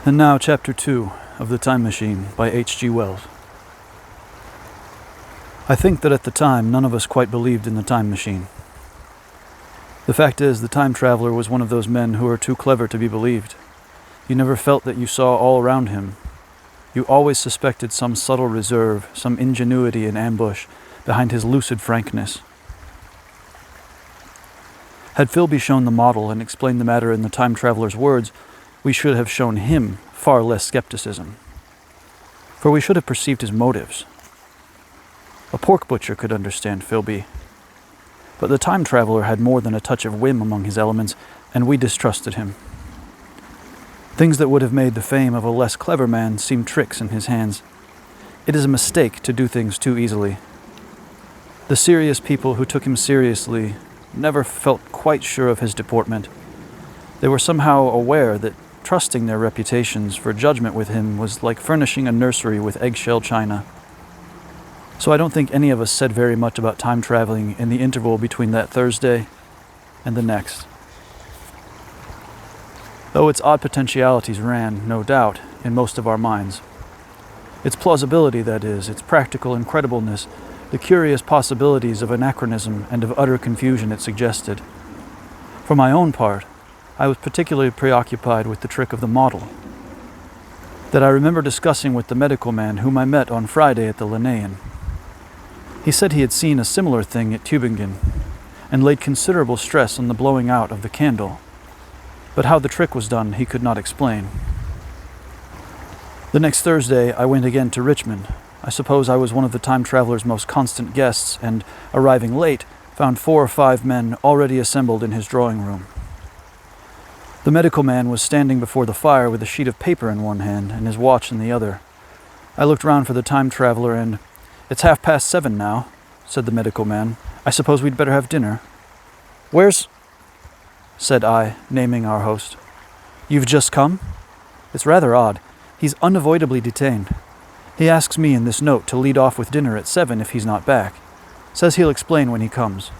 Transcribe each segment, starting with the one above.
And now Chapter 2 of The Time Machine by H.G. Wells. I think that at the time none of us quite believed in the time machine. The fact is, the time traveler was one of those men who are too clever to be believed. You never felt that you saw all around him. You always suspected some subtle reserve, some ingenuity in ambush behind his lucid frankness. Had Philby shown the model and explained the matter in the time traveler's words, we should have shown him far less skepticism. For we should have perceived his motives. A pork butcher could understand Philby. But the time traveler had more than a touch of whim among his elements, and we distrusted him. Things that would have made the fame of a less clever man seem tricks in his hands. It is a mistake to do things too easily. The serious people who took him seriously never felt quite sure of his deportment. They were somehow aware that trusting their reputations for judgment with him was like furnishing a nursery with eggshell china. So I don't think any of us said very much about time traveling in the interval between that Thursday and the next. Though its odd potentialities ran, no doubt, in most of our minds. Its plausibility, that is, its practical incredibleness, the curious possibilities of anachronism and of utter confusion it suggested. For my own part, I was particularly preoccupied with the trick of the model, that I remember discussing with the medical man whom I met on Friday at the Linnaean. He said he had seen a similar thing at Tübingen, and laid considerable stress on the blowing out of the candle, but how the trick was done he could not explain. The next Thursday I went again to Richmond. I suppose I was one of the time traveler's most constant guests, and, arriving late, found 4 or 5 men already assembled in his drawing room. The medical man was standing before the fire with a sheet of paper in one hand and his watch in the other. I looked round for the time traveler and, "It's 7:30 now," said the medical man. "I suppose we'd better have dinner." "Where's—" said I, naming our host. "You've just come? It's rather odd. He's unavoidably detained. He asks me in this note to lead off with dinner at 7 if he's not back. Says he'll explain when he comes."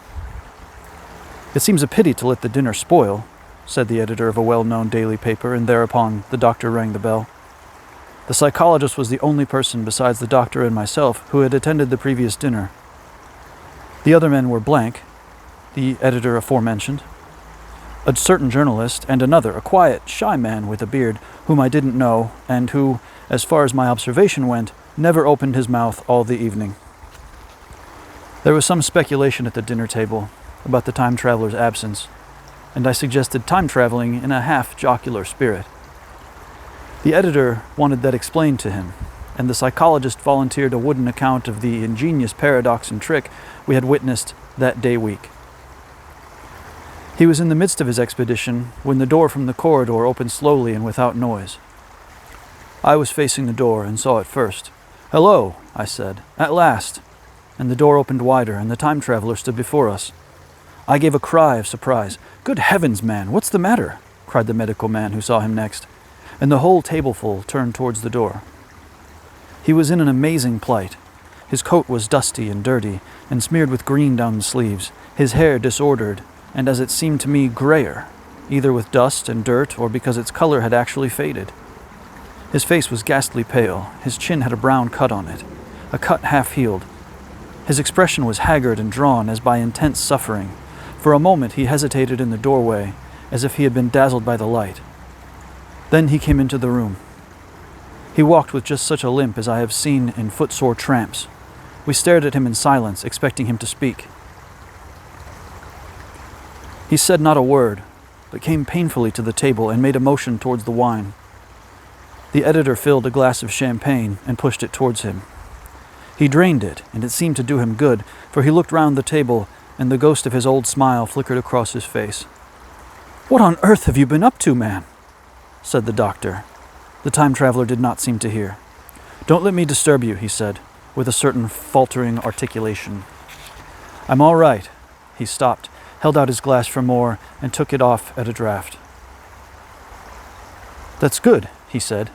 "It seems a pity to let the dinner spoil," said the editor of a well-known daily paper, and thereupon the doctor rang the bell. The psychologist was the only person besides the doctor and myself who had attended the previous dinner. The other men were Blank, the editor aforementioned, a certain journalist, and another, a quiet, shy man with a beard, whom I didn't know, and who, as far as my observation went, never opened his mouth all the evening. There was some speculation at the dinner table about the time traveler's absence, and I suggested time traveling in a half-jocular spirit. The editor wanted that explained to him, and the psychologist volunteered a wooden account of the ingenious paradox and trick we had witnessed that day week. He was in the midst of his expedition when the door from the corridor opened slowly and without noise. I was facing the door and saw it first. "Hello," I said, "at last," and the door opened wider and the time traveler stood before us. I gave a cry of surprise. "Good heavens, man, what's the matter?" cried the medical man who saw him next, and the whole tableful turned towards the door. He was in an amazing plight. His coat was dusty and dirty, and smeared with green down the sleeves, his hair disordered, and as it seemed to me, grayer, either with dust and dirt or because its color had actually faded. His face was ghastly pale, his chin had a brown cut on it, a cut half-healed. His expression was haggard and drawn as by intense suffering. For a moment he hesitated in the doorway, as if he had been dazzled by the light. Then he came into the room. He walked with just such a limp as I have seen in footsore tramps. We stared at him in silence, expecting him to speak. He said not a word, but came painfully to the table and made a motion towards the wine. The editor filled a glass of champagne and pushed it towards him. He drained it, and it seemed to do him good, for he looked round the table, and the ghost of his old smile flickered across his face. "What on earth have you been up to, man?" said the doctor. The time traveler did not seem to hear. "Don't let me disturb you," he said, with a certain faltering articulation. "I'm all right." He stopped, held out his glass for more, and took it off at a draught. "That's good," he said.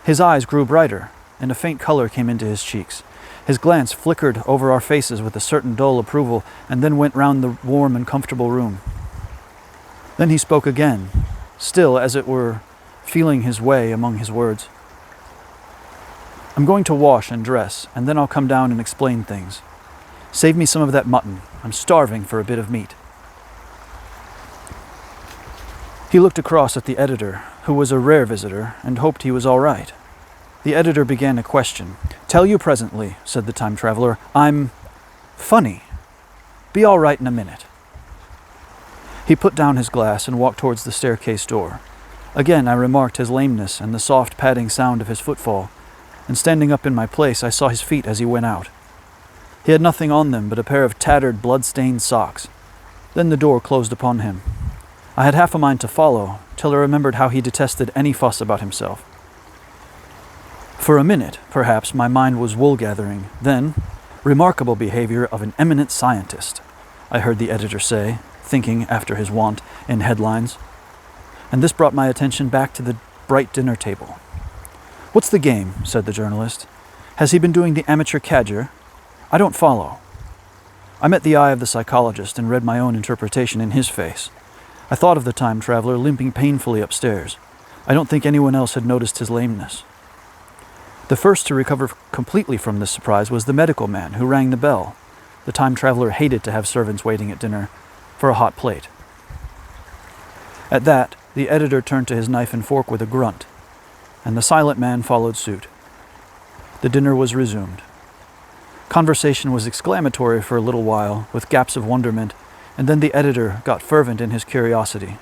His eyes grew brighter, and a faint color came into his cheeks. His glance flickered over our faces with a certain dull approval, and then went round the warm and comfortable room. Then he spoke again, still, as it were, feeling his way among his words. I'm going to wash and dress, and then I'll come down and explain things. Save me some of that mutton. I'm starving for a bit of meat. He looked across at the editor, who was a rare visitor, and hoped he was all right. The editor began a question. Tell you presently, said the time traveler. I'm funny. Be all right in a minute. He put down his glass and walked towards the staircase door. Again I remarked his lameness and the soft padding sound of his footfall, and standing up in my place I saw his feet as he went out. He had nothing on them but a pair of tattered, blood-stained socks. Then the door closed upon him. I had half a mind to follow, till I remembered how he detested any fuss about himself. For a minute, perhaps, my mind was wool-gathering. Then, remarkable behavior of an eminent scientist, I heard the editor say, thinking, after his wont, in headlines. And this brought my attention back to the bright dinner table. What's the game? Said the journalist. Has he been doing the amateur cadger? I don't follow. I met the eye of the psychologist and read my own interpretation in his face. I thought of the time traveler limping painfully upstairs. I don't think anyone else had noticed his lameness. The first to recover completely from this surprise was the medical man who rang the bell. The time traveler hated to have servants waiting at dinner for a hot plate. At that, the editor turned to his knife and fork with a grunt, and the silent man followed suit. The dinner was resumed. Conversation was exclamatory for a little while, with gaps of wonderment, and then the editor got fervent in his curiosity.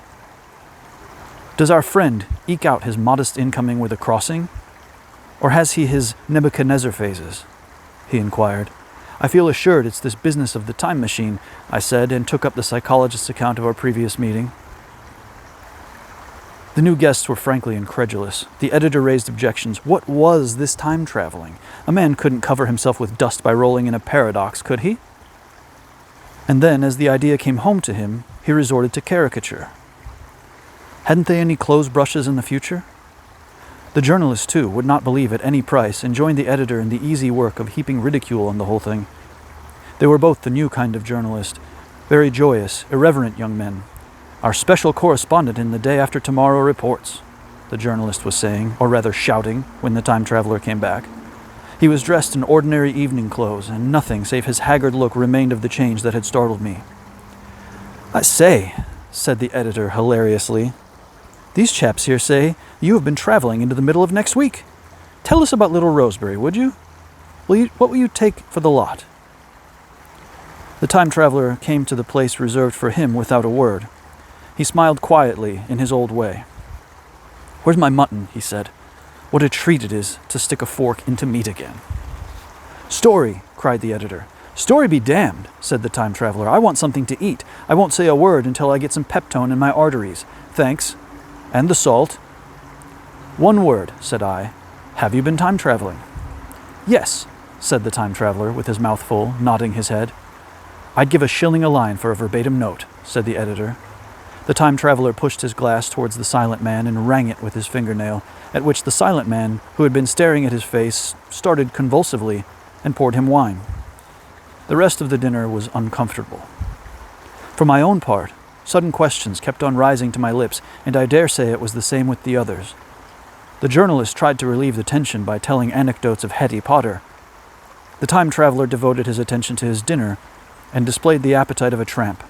Does our friend eke out his modest incoming with a crossing? Or has he his Nebuchadnezzar phases? He inquired. I feel assured it's this business of the time machine, I said, and took up the psychologist's account of our previous meeting. The new guests were frankly incredulous. The editor raised objections. What was this time traveling? A man couldn't cover himself with dust by rolling in a paradox, could he? And then, as the idea came home to him, he resorted to caricature. Hadn't they any clothes brushes in the future? The journalist, too, would not believe at any price and joined the editor in the easy work of heaping ridicule on the whole thing. They were both the new kind of journalist, very joyous, irreverent young men. Our special correspondent in the Day After Tomorrow reports, the journalist was saying, or rather shouting, when the time traveler came back. He was dressed in ordinary evening clothes, and nothing save his haggard look remained of the change that had startled me. I say, said the editor hilariously, these chaps here say you have been traveling into the middle of next week. Tell us about Little Rosebery, would you? What will you take for the lot? The time traveler came to the place reserved for him without a word. He smiled quietly in his old way. Where's my mutton? He said. What a treat it is to stick a fork into meat again. Story, cried the editor. Story be damned, said the time traveler. I want something to eat. I won't say a word until I get some peptone in my arteries. Thanks. And the salt. One word, said I. Have you been time traveling? Yes, said the time traveler with his mouth full, nodding his head. I'd give $1 a line for a verbatim note, said the editor. The time traveler pushed his glass towards the silent man and rang it with his fingernail, at which the silent man, who had been staring at his face, started convulsively and poured him wine. The rest of the dinner was uncomfortable. For my own part, sudden questions kept on rising to my lips, and I dare say it was the same with the others. The journalist tried to relieve the tension by telling anecdotes of Hetty Potter. The time traveler devoted his attention to his dinner and displayed the appetite of a tramp.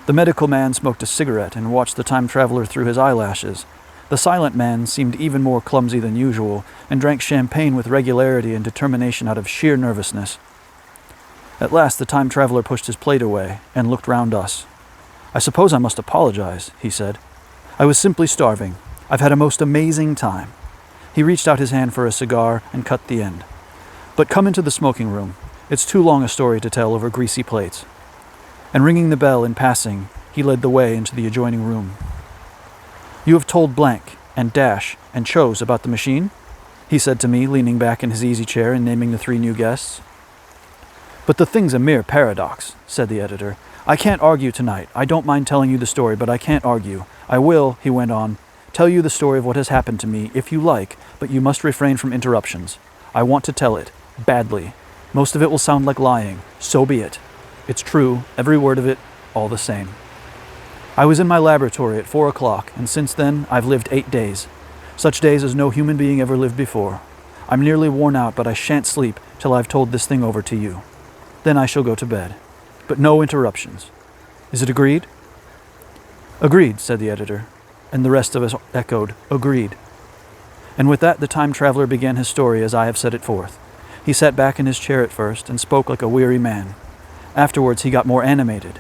The medical man smoked a cigarette and watched the time traveler through his eyelashes. The silent man seemed even more clumsy than usual and drank champagne with regularity and determination out of sheer nervousness. At last the time traveler pushed his plate away and looked round us. I suppose I must apologize, he said. I was simply starving. I've had a most amazing time. He reached out his hand for a cigar and cut the end. But come into the smoking room. It's too long a story to tell over greasy plates. And ringing the bell in passing, he led the way into the adjoining room. You have told blank and dash and chose about the machine? He said to me, leaning back in his easy chair and naming the 3 new guests. But the thing's a mere paradox, said the editor. I can't argue tonight. I don't mind telling you the story, but I can't argue. I will, he went on, tell you the story of what has happened to me, if you like, but you must refrain from interruptions. I want to tell it, badly. Most of it will sound like lying. So be it. It's true, every word of it, all the same. I was in my laboratory at 4 o'clock, and since then I've lived 8 days. Such days as no human being ever lived before. I'm nearly worn out, but I shan't sleep till I've told this thing over to you. Then I shall go to bed. But no interruptions. Is it agreed? Agreed, said the editor, and the rest of us echoed, agreed. And with that the time traveler began his story as I have set it forth. He sat back in his chair at first and spoke like a weary man. Afterwards he got more animated.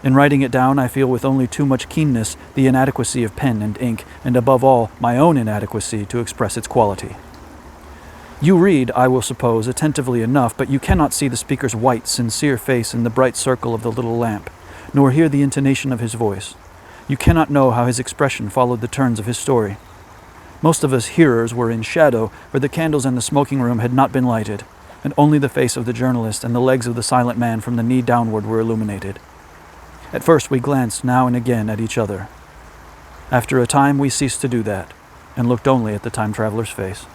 In writing it down, I feel with only too much keenness the inadequacy of pen and ink, and above all, my own inadequacy to express its quality. You read, I will suppose, attentively enough, but you cannot see the speaker's white, sincere face in the bright circle of the little lamp, nor hear the intonation of his voice. You cannot know how his expression followed the turns of his story. Most of us hearers were in shadow, for the candles in the smoking room had not been lighted, and only the face of the journalist and the legs of the silent man from the knee downward were illuminated. At first we glanced now and again at each other. After a time we ceased to do that, and looked only at the time traveler's face.